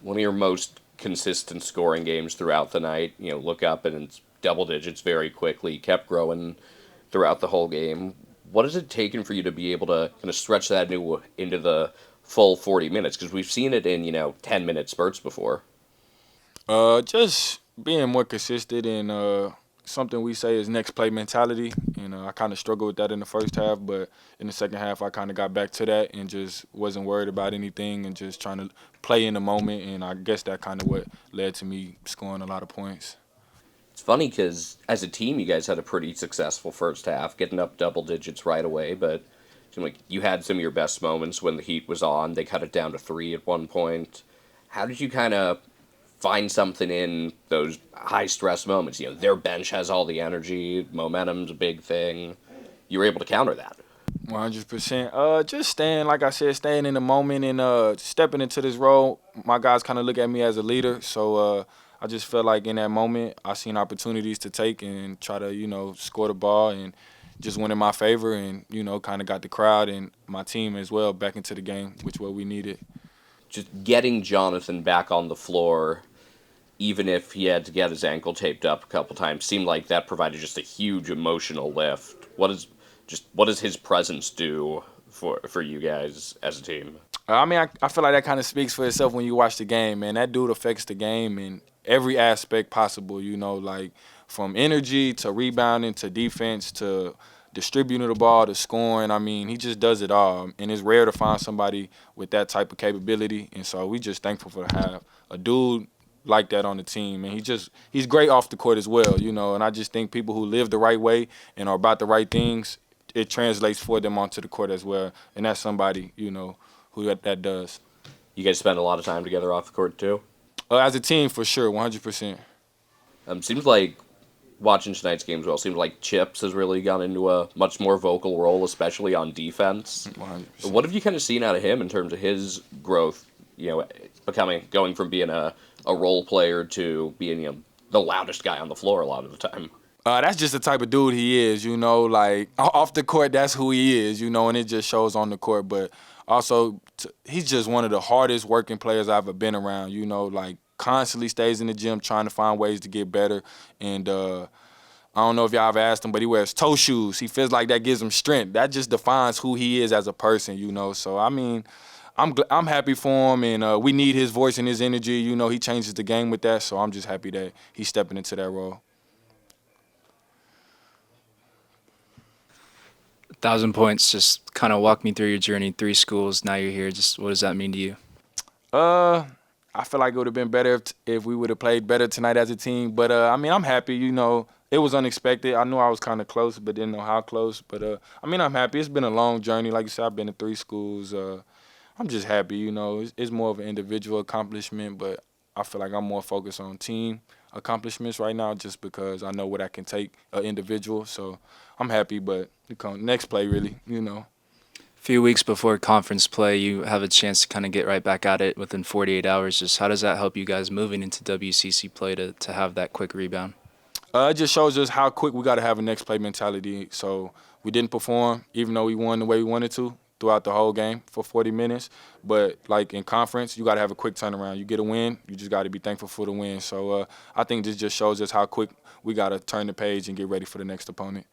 one of your most consistent scoring games throughout the night. Look up and it's double digits very quickly. Kept growing throughout the whole game. What has it taken for you to be able to kind of stretch that into the full 40 minutes? Because we've seen it in 10-minute spurts before. Just being more consistent and something we say is next play mentality. I kind of struggled with that in the first half, but in the second half, I kind of got back to that and just wasn't worried about anything and just trying to play in the moment. And I guess that kind of what led to me scoring a lot of points. It's funny because as a team, you guys had a pretty successful first half, getting up double digits right away. But it seemed like you had some of your best moments when the heat was on. They cut it down to three at one point. How did you kind of find something in those high stress moments? Their bench has all the energy, momentum's a big thing. You were able to counter that. 100%. Just staying, like I said, staying in the moment and stepping into this role. My guys kind of look at me as a leader, so I just felt like in that moment I seen opportunities to take and try to, score the ball and just went in my favor and, kind of got the crowd and my team as well back into the game, which what we needed. Just getting Jonathan back on the floor, even if he had to get his ankle taped up a couple times, seemed like that provided just a huge emotional lift. What does his presence do for you guys as a team? I mean, I feel like that kind of speaks for itself when you watch the game, man. That dude affects the game in every aspect possible, like from energy to rebounding to defense to distributing the ball to scoring. I mean, he just does it all. And it's rare to find somebody with that type of capability. And so we just thankful for to have a dude like that on the team. And he's great off the court as well, and I just think people who live the right way and are about the right things, it translates for them onto the court as well. And that's somebody, who that does. You guys spend a lot of time together off the court too. As a team, for sure, 100%. Seems like watching tonight's game as well. Seems like Chips has really gone into a much more vocal role, especially on defense. 100%. What have you kind of seen out of him in terms of his growth? Going from being a role player to being the loudest guy on the floor a lot of the time. That's just the type of dude he is, like off the court, that's who he is, and it just shows on the court. But also, he's just one of the hardest working players I've ever been around, like constantly stays in the gym trying to find ways to get better. And I don't know if y'all have asked him, but he wears toe shoes. He feels like that gives him strength. That just defines who he is as a person, So, I mean, I'm happy for him, and we need his voice and his energy. He changes the game with that, so I'm just happy that he's stepping into that role. 1,000 points. Just kind of walk me through your journey. Three schools. Now you're here. Just what does that mean to you? Uh, I feel like it would have been better if we would have played better tonight as a team. But I mean, I'm happy. It was unexpected. I knew I was kind of close, but didn't know how close. But I mean, I'm happy. It's been a long journey. Like you said, I've been to three schools. I'm just happy. It's more of an individual accomplishment, but I feel like I'm more focused on team accomplishments right now, just because I know what I can take an individual. So I'm happy. But next play, really. A few weeks before conference play, you have a chance to kind of get right back at it within 48 hours. Just how does that help you guys moving into WCC play to have that quick rebound? It just shows us how quick we got to have a next play mentality. So we didn't perform, even though we won the way we wanted to throughout the whole game for 40 minutes. But like in conference, you got to have a quick turnaround. You get a win, you just got to be thankful for the win. So I think this just shows us how quick we got to turn the page and get ready for the next opponent.